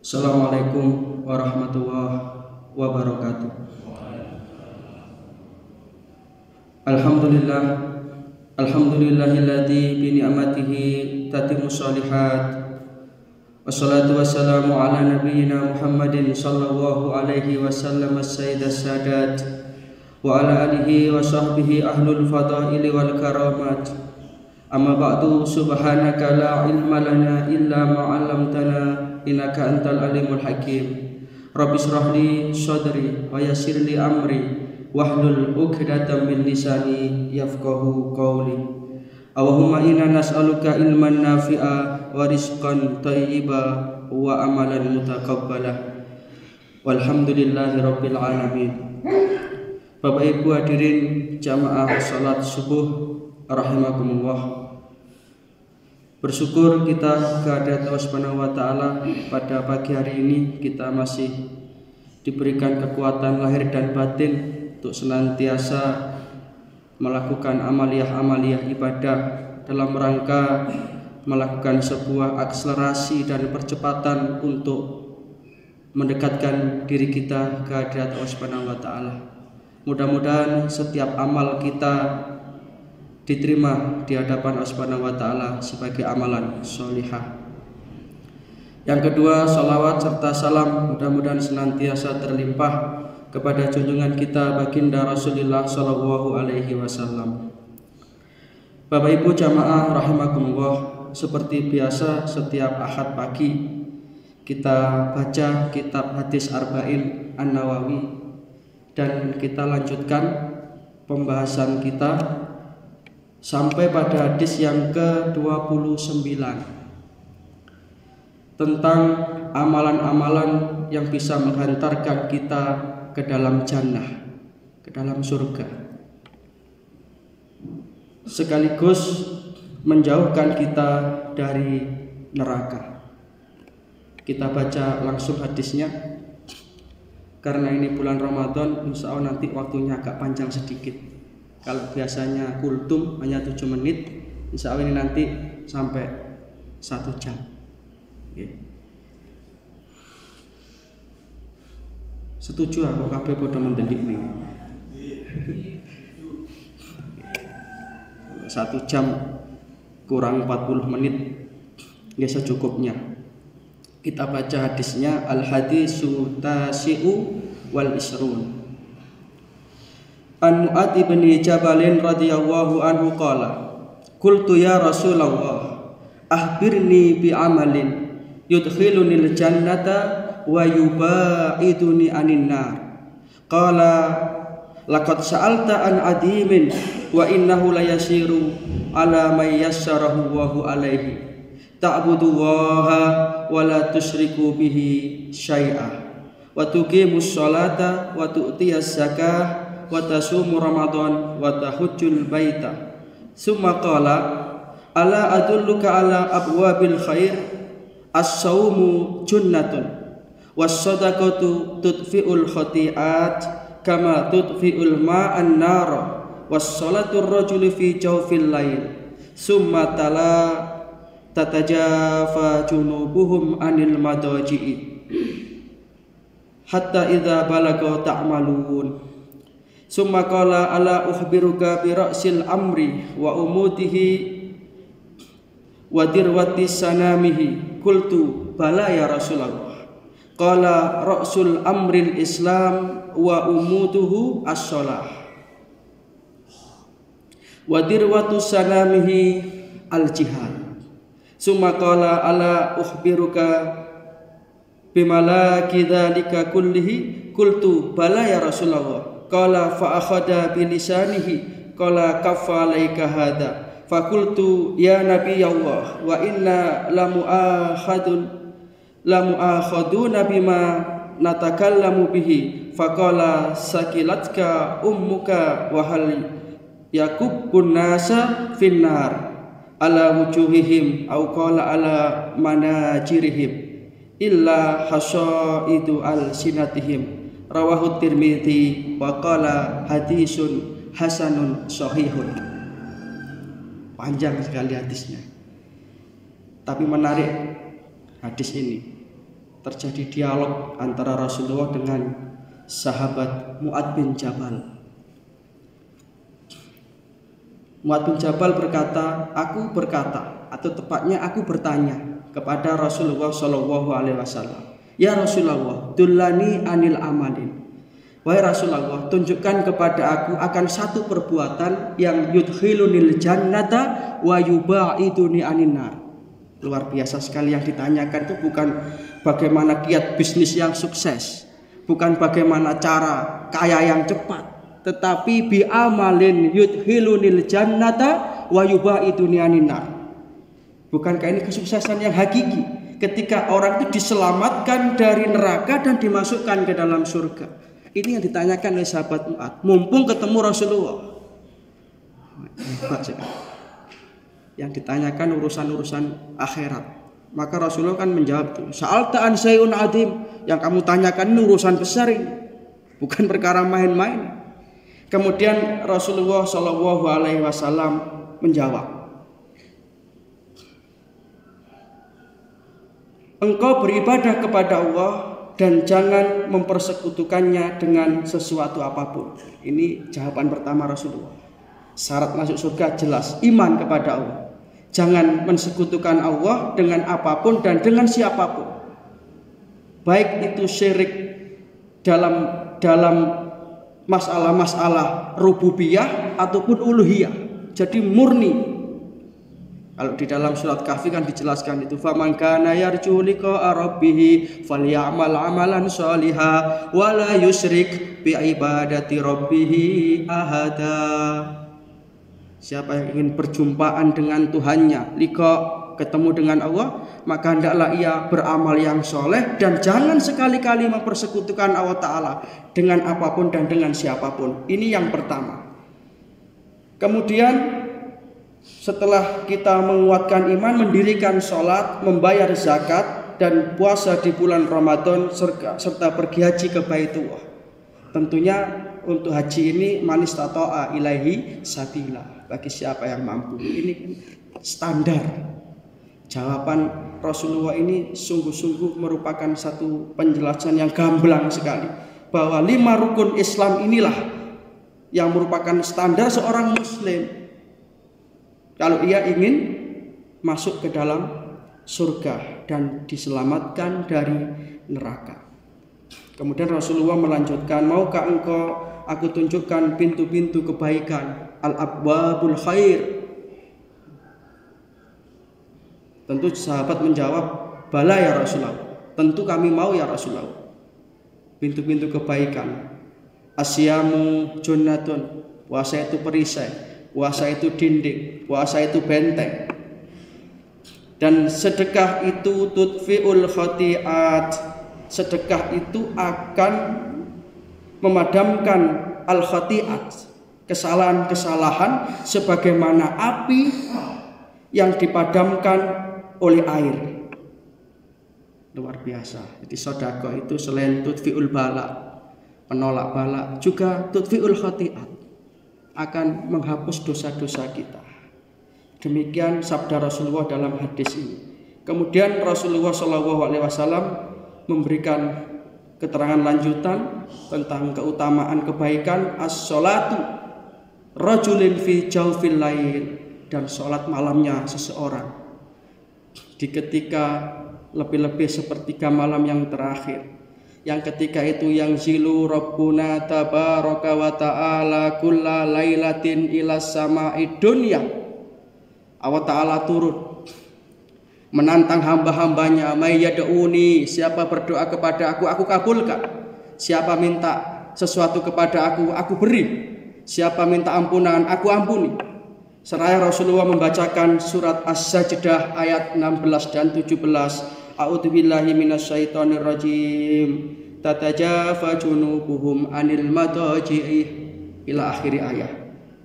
Assalamualaikum warahmatullahi wabarakatuh. Alhamdulillah, alhamdulillahilladzi bi ni'matihi tatimmu shalihat. Wassalatu wassalamu ala nabiyyina Muhammadin sallallahu alaihi wasallam as-sayyidas sadat wa ala alihi wa sahbihi ahlul fadaili wal karamat. Amma ba'du, subhanaka la ilma lana illa ma 'allamtana innaka antal alimul hakim. Rabbi shrah li sadri wa yassir li amri wahlul 'uqdatam min lisani yafqahu qawli. Allahumma inna nas'aluka ilman nafi'a wa rizqan thayyiba wa amalan mutaqabbala. Walhamdulillahi rabbil alamin. Bapak Ibu hadirin jamaah salat subuh rahimakumullah. Bersyukur kita kehadirat Allah Subhanahu wa taala pada pagi hari ini kita masih diberikan kekuatan lahir dan batin untuk senantiasa melakukan amaliyah ibadah dalam rangka melakukan sebuah akselerasi dan percepatan untuk mendekatkan diri kita ke hadirat Allah Subhanahu wa taala. Mudah-mudahan setiap amal kita diterima di hadapan Allah Subhanahu wa taala sebagai amalan sholihah. Yang kedua, salawat serta salam mudah-mudahan senantiasa terlimpah kepada junjungan kita baginda Rasulullah sallallahu alaihi wasallam. Bapak Ibu jamaah rahimakumullah, seperti biasa setiap Ahad pagi kita baca kitab hadis Arba'in An-Nawawi dan kita lanjutkan pembahasan kita sampai pada hadis yang ke-29 tentang amalan-amalan yang bisa menghantarkan kita ke dalam jannah, ke dalam surga, sekaligus menjauhkan kita dari neraka. Kita baca langsung hadisnya karena ini bulan Ramadan, insya Allah nanti waktunya agak panjang sedikit. Kalau biasanya kultum hanya 7 menit, insya Allah ini nanti sampai 1 jam. Setuju aku kabeh padha mendelik nih. 1 jam kurang 40 menit ya secukupnya. Kita baca hadisnya, al-hadisu tasi'u wal isrun. An Mu'adz bin Jabalin radhiyallahu anhu qala qultu ya Rasulullah akhbirni bi amalin yudkhilunil jannata wa yubaiduni anin nar. Qala laqad sa'alta an adimin wa innahu layasiru ala may yassarahu Allahu alaihi ta'budullaha wa la tusyriku bihi syai'a wa tuqimus sholata wa tu'tiyaz zakah wa tasumu ramadan wa tahujjul baita. Summa qala ala adulluka ala abwabil khair as-saumu junnatun was-sadaqatu tudfi'ul khati'at kama tudfi'ul ma'an nar was-salatu ar-rajuli fi jawfil lail. Summa tala tatajafa junubuhum anil madaji'i hatta idza balagha ta'malun. Summa qala ala ukhbiruka bi ra'sil amri wa umutihi wa dirwati sanamihi. Qultu bala ya Rasulullah. Qala ra'sul amril islam wa umutuhu as-shalah wa dirwatu sanamihi al-jihad. Summa qala ala ukhbiruka bimalaki dzalika kullihi. Qultu bala ya Rasulullah. Qala fa akhadha bi lisanihi qala kaffa alayka hadha. Fa qultu ya nabi Allah wa inna lamu'akhaduna bima natakallamu bihi. Fa qala sakilatka ummuka wa hal yakubbun nasa finnar ala wujuhihim aw qala ala manajirihim illa hasaidu al sinatihim. Rawahu Tirmidzi wa qala hadisun hasanun sahihun. Panjang sekali hadisnya, tapi menarik hadis ini. terjadi dialog antara Rasulullah dengan sahabat Mu'adz bin Jabal. Mu'adz bin Jabal berkata, aku berkata, atau tepatnya aku bertanya kepada Rasulullah Shallallahu Alaihi Wasallam, ya Rasulullah, dullani anil amalin. Wahai Rasulullah, tunjukkan kepada aku akan satu perbuatan yang yudkhilunil jannata wa yubaiduni anin nar. Luar biasa sekali yang ditanyakan itu bukan bagaimana kiat bisnis yang sukses, bukan bagaimana cara kaya yang cepat, tetapi bi amalin yudkhilunil jannata wa yubaiduni anin nar. Bukankah ini kesuksesan yang hakiki ketika orang itu diselamatkan dari neraka dan dimasukkan ke dalam surga? Ini yang ditanyakan oleh sahabat Mu'adz, mumpung ketemu Rasulullah. Yang ditanyakan urusan-urusan akhirat. Maka Rasulullah kan menjawab tuh, sa'alta an syai'un adim, yang kamu tanyakan ini urusan besar ini, bukan perkara main-main. Kemudian Rasulullah Shallallahu Alaihi Wasallam menjawab, engkau beribadah kepada Allah dan jangan mempersekutukannya dengan sesuatu apapun. Ini jawaban pertama Rasulullah. Syarat masuk surga jelas, iman kepada Allah. Jangan mensekutukan Allah dengan apapun dan dengan siapapun. Baik itu syirik dalam masalah-masalah rububiyah ataupun uluhiyah. Jadi murni. Kalau di dalam surat Kahfi kan dijelaskan itu, faman kana yarju liqa'a rabbih falyamal amalan sholiha wa la yusyrik bi ibadati rabbih ahada. Siapa yang ingin perjumpaan dengan Tuhannya, ketemu dengan Allah, maka hendaklah ia beramal yang soleh dan jangan sekali-kali mempersekutukan Allah Ta'ala dengan apapun dan dengan siapapun. Ini yang pertama. Kemudian setelah kita menguatkan iman, mendirikan sholat, membayar zakat dan puasa di bulan Ramadan serta pergi haji ke Baitullah. Tentunya untuk haji ini man istata'a ilaihi sabila, bagi siapa yang mampu. Ini standar. Jawaban Rasulullah ini sungguh-sungguh merupakan satu penjelasan yang gamblang sekali, bahwa 5 rukun Islam inilah yang merupakan standar seorang muslim kalau ia ingin masuk ke dalam surga dan diselamatkan dari neraka. Kemudian Rasulullah melanjutkan, maukah engkau aku tunjukkan pintu-pintu kebaikan, al-abwabul khair? Tentu sahabat menjawab, bala ya Rasulullah, tentu kami mau ya Rasulullah. Pintu-pintu kebaikan, asyamu junnatun, puasa itu perisai, puasa itu dinding, puasa itu benteng. Dan sedekah itu tudfi'ul khati'at, sedekah itu akan memadamkan al-khati'at, kesalahan-kesalahan sebagaimana api yang dipadamkan oleh air. Luar biasa. Jadi sedekah itu selain tudfi'ul bala, penolak bala, juga tudfi'ul khati'at, akan menghapus dosa-dosa kita. Demikian sabda Rasulullah dalam hadis ini. Kemudian Rasulullah SAW memberikan keterangan lanjutan tentang keutamaan kebaikan as-sholatu rajulin fi jawfil lail, dan sholat malamnya seseorang di ketika lebih-lebih sepertiga malam yang terakhir, yang ketika itu yang zilu Rabbuna tabaraka wa ta'ala kulla lailatin ila sama'i dunya. Allah Ta'ala turun menantang hamba-hambanya, may yad'uni, siapa berdoa kepada aku kabulkan. Siapa minta sesuatu kepada aku beri. Siapa minta ampunan, aku ampuni. Seraya Rasulullah membacakan surat As-Sajdah ayat 16 dan 17. A'udzubillahi minasyaitonir rajim. Tatajafa junubuhum anil madaji'i ila akhiri ayat.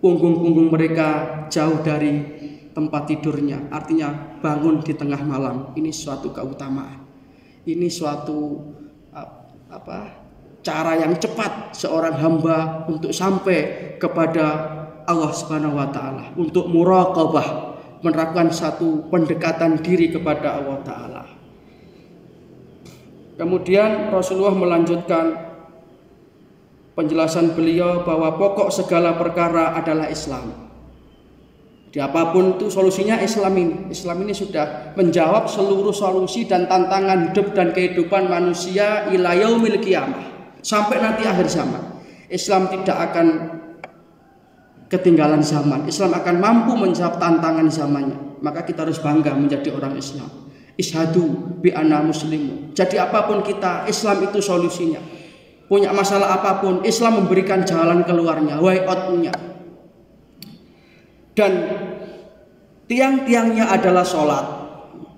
Punggung-punggung mereka jauh dari tempat tidurnya, artinya bangun di tengah malam. Ini suatu keutamaan. Ini suatu cara yang cepat seorang hamba untuk sampai kepada Allah Subhanahu wa taala, untuk muraqabah, menerapkan satu pendekatan diri kepada Allah Ta'ala. Kemudian Rasulullah melanjutkan penjelasan beliau bahwa pokok segala perkara adalah Islam. Di apapun itu solusinya Islam ini. Islam ini sudah menjawab seluruh solusi dan tantangan hidup dan kehidupan manusia ila yaumil qiyamah, sampai nanti akhir zaman. Islam tidak akan ketinggalan zaman. Islam akan mampu menjawab tantangan zamannya. Maka kita harus bangga menjadi orang Islam. Ishadu bi anna muslimun. Jadi apapun kita, Islam itu solusinya. Punya masalah apapun, Islam memberikan jalan keluarnya, way out-nya. Dan tiang-tiangnya adalah sholat.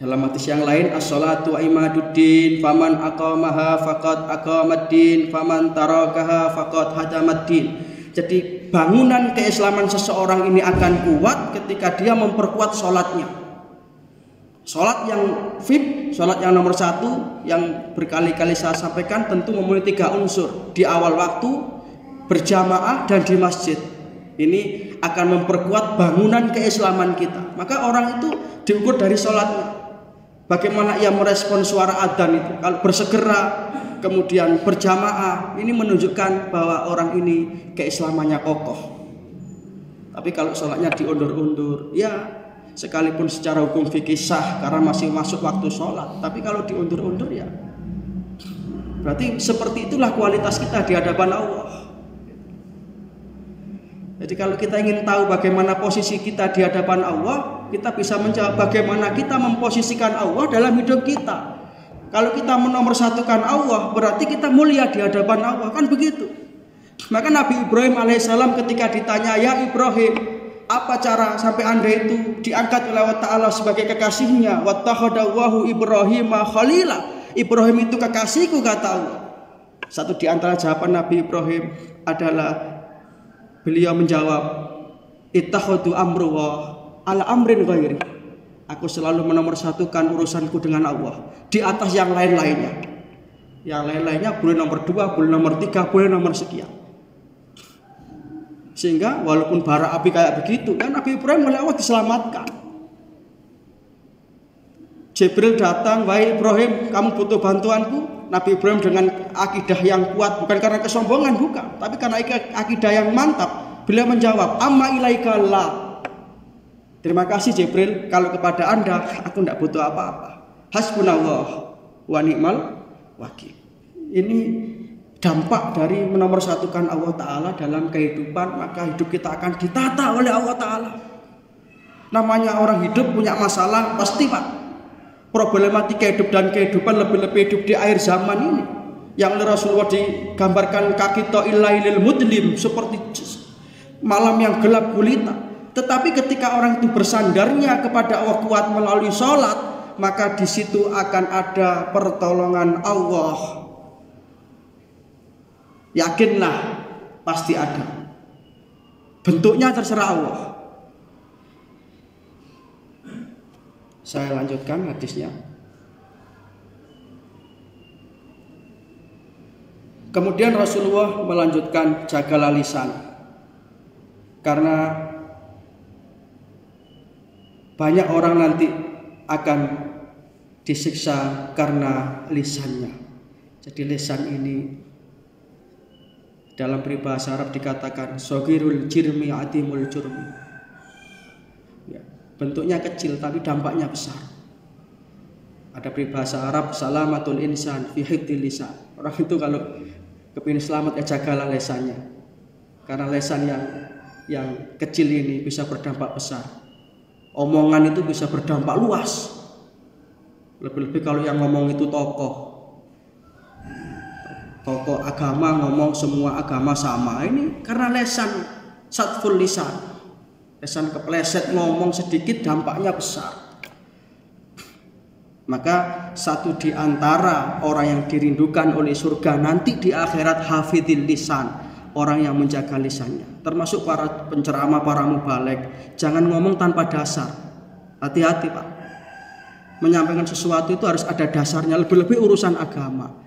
Dalam hadis yang lain, as-sholatu imaduddin, faman aqamaha faqad aqamaddin, faman tarakaha faqad hadamaddin. Jadi bangunan keislaman seseorang ini akan kuat ketika dia memperkuat sholatnya. Sholat yang VIP, sholat yang nomor 1, yang berkali-kali saya sampaikan, tentu memenuhi 3 unsur. Di awal waktu, berjamaah, dan di masjid. Ini akan memperkuat bangunan keislaman kita. Maka orang itu diukur dari sholatnya. Bagaimana ia merespon suara adzan itu. Kalau bersegera, kemudian berjamaah, ini menunjukkan bahwa orang ini keislamannya kokoh. Tapi kalau sholatnya diundur-undur, ya sekalipun secara hukum fikih sah karena masih masuk waktu sholat, tapi kalau diundur-undur ya berarti seperti itulah kualitas kita di hadapan Allah. Jadi kalau kita ingin tahu bagaimana posisi kita di hadapan Allah, kita bisa menjawab bagaimana kita memposisikan Allah dalam hidup kita. Kalau kita menomorsatukan Allah, berarti kita mulia di hadapan Allah, kan begitu. Maka Nabi Ibrahim alaihissalam ketika ditanya, ya Ibrahim, apa cara sampai Anda itu diangkat oleh Allah Ta'ala sebagai kekasihnya? Wattakhadahu Ibrahima khalila. Ibrahim itu kekasihku, kata Allah. Satu di antara jawaban Nabi Ibrahim adalah beliau menjawab, ittakhadu amrullah ala amrin ghairi. Aku selalu menomorsatukan urusanku dengan Allah di atas yang lain-lainnya. Yang lain-lainnya boleh nomor 2, boleh nomor 3, boleh nomor sekian. Sehingga walaupun bara api kayak begitu, kan Nabi Ibrahim oleh Allah diselamatkan. Jibril datang, wahai Ibrahim, kamu butuh bantuanku. Nabi Ibrahim dengan akidah yang kuat, bukan karena kesombongan, bukan, tapi karena akidah yang mantap, beliau menjawab, amma ilaika la. Terima kasih Jibril, kalau kepada Anda aku tidak butuh apa-apa. Hasbunallah wa ni'mal wakil. Ini dampak dari menomorsatukan Allah Ta'ala dalam kehidupan, maka hidup kita akan ditata oleh Allah Ta'ala. Namanya orang hidup punya masalah, pasti Pak. Problematika hidup dan kehidupan, lebih-lebih hidup di akhir zaman ini, yang oleh Rasulullah digambarkan kaki to'ilailil mudlim, seperti malam yang gelap gulita. Tetapi ketika orang itu bersandarnya kepada Allah kuat melalui sholat, maka di situ akan ada pertolongan Allah. Yakinlah, pasti ada. Bentuknya terserah Allah. Saya lanjutkan hadisnya. Kemudian Rasulullah melanjutkan, jagalah lisan. Karena banyak orang nanti akan disiksa karena lisannya. Jadi lisan ini dalam peribahasa Arab dikatakan sogirul jirmi adimul jurmi. Ya, bentuknya kecil tapi dampaknya besar. Ada peribahasa Arab salamatul insan fi hifdzil lisan. Orang itu kalau kepingin selamat ya jagalah lisannya. Karena lisan yang kecil ini bisa berdampak besar. Omongan itu bisa berdampak luas. Lebih-lebih kalau yang ngomong itu tokoh agama ngomong semua agama sama, ini karena lesan, satful lisan, lesan kepleset ngomong sedikit dampaknya besar. Maka satu di antara orang yang dirindukan oleh surga nanti di akhirat hafidhil lisan, orang yang menjaga lisannya. Termasuk para penceramah, para mubaligh, jangan ngomong tanpa dasar. Hati-hati Pak, menyampaikan sesuatu itu harus ada dasarnya, lebih-lebih urusan agama.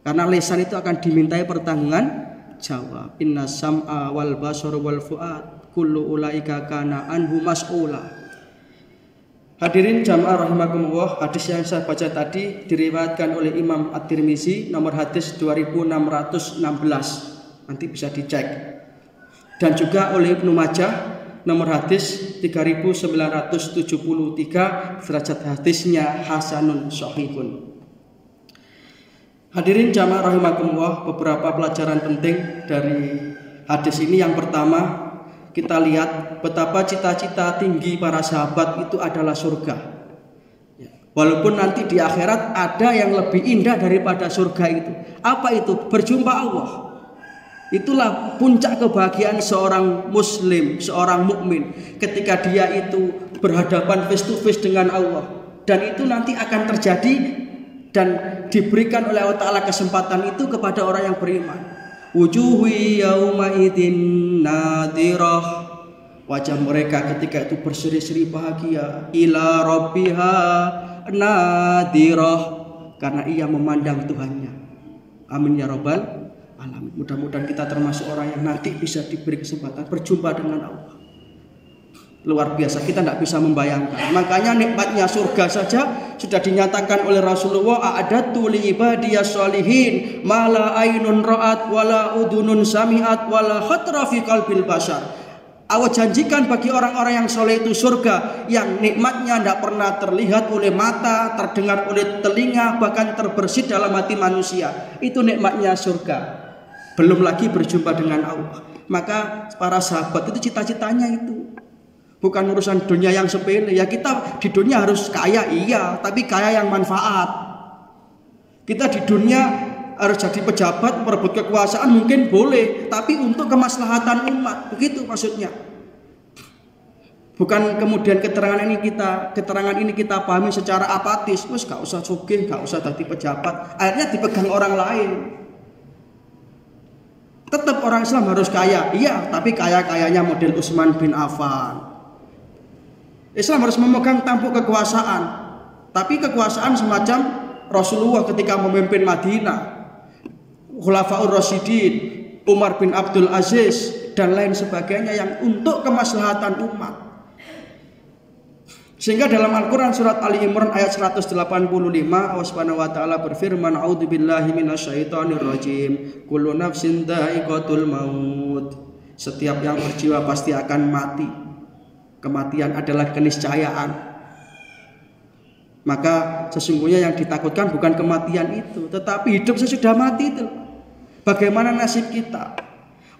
Karena lisan itu akan dimintai pertanggungan jawab. Inna sam'a wal basara wal fuad kullu ulaika kana anhu mas'ula. Hadirin jamaah rahimakumullah, hadis yang saya baca tadi diriwayatkan oleh Imam At-Tirmizi nomor hadis 2616. Nanti bisa dicek. Dan juga oleh Ibnu Majah nomor hadis 3973, derajat hadisnya hasanun shahihun. Hadirin jamaah rahimakumullah, beberapa pelajaran penting dari hadis ini. Yang pertama, kita lihat betapa cita-cita tinggi para sahabat itu adalah surga. Walaupun nanti di akhirat ada yang lebih indah daripada surga itu. Apa itu? Berjumpa Allah. Itulah puncak kebahagiaan seorang muslim, seorang mukmin, ketika dia itu berhadapan face to face dengan Allah. Dan itu nanti akan terjadi dan diberikan oleh Allah Ta'ala kesempatan itu kepada orang yang beriman. Wujuhi yauma idin nadirah, wajah mereka ketika itu berseri-seri bahagia. Ila rabbiha nadirah, karena ia memandang Tuhannya. Amin ya rabbal alamin. Mudah-mudahan kita termasuk orang yang nanti bisa diberi kesempatan berjumpa dengan Allah. Luar biasa, kita tidak bisa membayangkan. Makanya nikmatnya surga saja sudah dinyatakan oleh Rasulullah, a'adatu li ibadiyas sholihin ma la ainun ra'at wala udunun sami'at wala khatra fi qalbil bashar. Allah janjikan bagi orang-orang yang soleh itu surga yang nikmatnya tidak pernah terlihat oleh mata, terdengar oleh telinga, bahkan terbersit dalam hati manusia. Itu nikmatnya surga. Belum lagi berjumpa dengan Allah. Maka para sahabat itu cita-citanya itu bukan urusan dunia yang sepele. Ya, kita di dunia harus kaya, iya, tapi kaya yang manfaat. Kita di dunia harus jadi pejabat, merebut kekuasaan mungkin boleh, tapi untuk kemaslahatan umat. Begitu maksudnya. Bukan kemudian keterangan ini kita pahami secara apatis. Wes gak usah sugih, gak usah jadi pejabat. Akhirnya dipegang orang lain. Tetap orang Islam harus kaya, iya, tapi kaya-kayanya model Utsman bin Affan. Islam harus memegang tampuk kekuasaan, tapi kekuasaan semacam Rasulullah ketika memimpin Madinah, Khulafaur Rasyidin, Umar bin Abdul Aziz, dan lain sebagainya yang untuk kemaslahatan umat. Sehingga dalam Al-Quran surat Ali Imran ayat 185, Allah Subhanahu wa taala berfirman, a'udzubillahi minasyaitonir rajim, kullu nafsin dha'iqatul maut. Setiap yang berjiwa pasti akan mati. Kematian adalah keniscayaan. Maka sesungguhnya yang ditakutkan bukan kematian itu, tetapi hidup sesudah mati itu. Bagaimana nasib kita?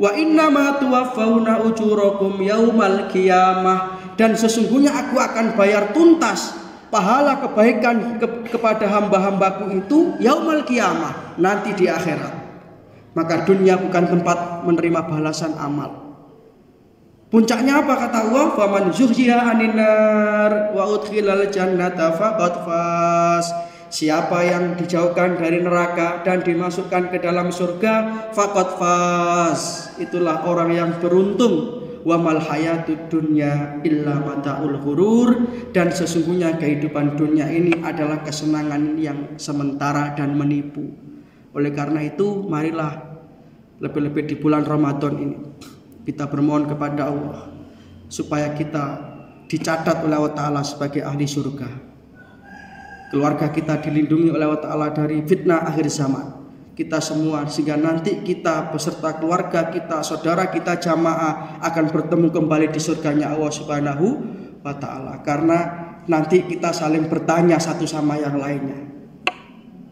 Wa innama tuwaffawna ujurakum yaumal qiyamah, dan sesungguhnya aku akan bayar tuntas pahala kebaikan kepada hamba-hambaku itu yaumal qiyamah, nanti di akhirat. Maka dunia bukan tempat menerima balasan amal. Puncaknya apa kata Allah? Faman zuhziha 'anil nar wa udkhilal jannata faqad faz. Siapa yang dijauhkan dari neraka dan dimasukkan ke dalam surga, faqad faz. Itulah orang yang beruntung. Wa mal hayatud dunya illa mataul ghurur, dan sesungguhnya kehidupan dunia ini adalah kesenangan yang sementara dan menipu. Oleh karena itu, marilah lebih-lebih di bulan Ramadan ini kita bermohon kepada Allah supaya kita dicatat oleh Allah Ta'ala sebagai ahli surga. Keluarga kita dilindungi oleh Allah Ta'ala dari fitnah akhir zaman. Kita semua, sehingga nanti kita beserta keluarga kita, saudara kita, jamaah akan bertemu kembali di surganya Allah Subhanahu wa Ta'ala. Karena nanti kita saling bertanya satu sama yang lainnya.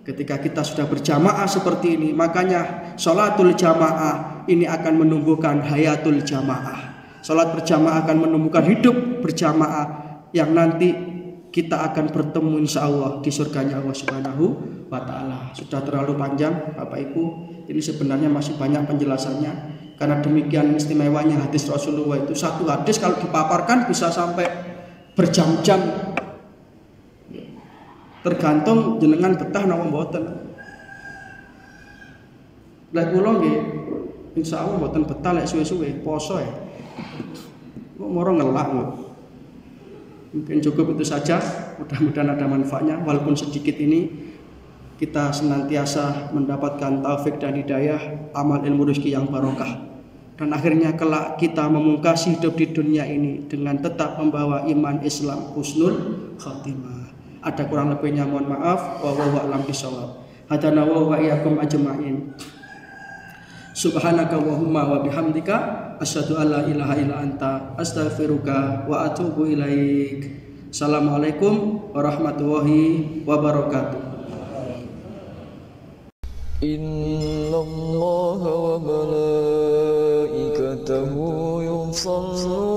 Ketika kita sudah berjamaah seperti ini, makanya sholatul jamaah ini akan menumbuhkan hayatul jamaah. Sholat berjamaah akan menumbuhkan hidup berjamaah yang nanti kita akan bertemu insya Allah di surganya Allah Subhanahu wa Ta'ala. Sudah terlalu panjang Bapak Ibu, ini sebenarnya masih banyak penjelasannya, karena demikian istimewanya hadis Rasulullah itu. Satu hadis kalau dipaparkan bisa sampai berjam-jam. Tergantung jenengan betah napa mboten. Lek kula nggih insyaallah mboten betah lek suwe-suwe poso ya. Kok moro ngelak kok. Mungkin cukup itu saja. Mudah-mudahan ada manfaatnya walaupun sedikit ini. Kita senantiasa mendapatkan taufik dan hidayah, amal ilmu rezeki yang barokah. dan akhirnya kelak kita memungkasi hidup di dunia ini dengan tetap membawa iman Islam husnul khatimah. Ada kurang lebihnya mohon maaf. Wallahu a'lam bishawab. Hadana wa iyyakum ajma'in. Subhanaka Allahumma wa bihamdika asyhadu an la ilaha illa anta astaghfiruka wa atubu ilaik. Assalamualaikum warahmatullahi wabarakatuh. Innallaha wa malaikatahu yusalluna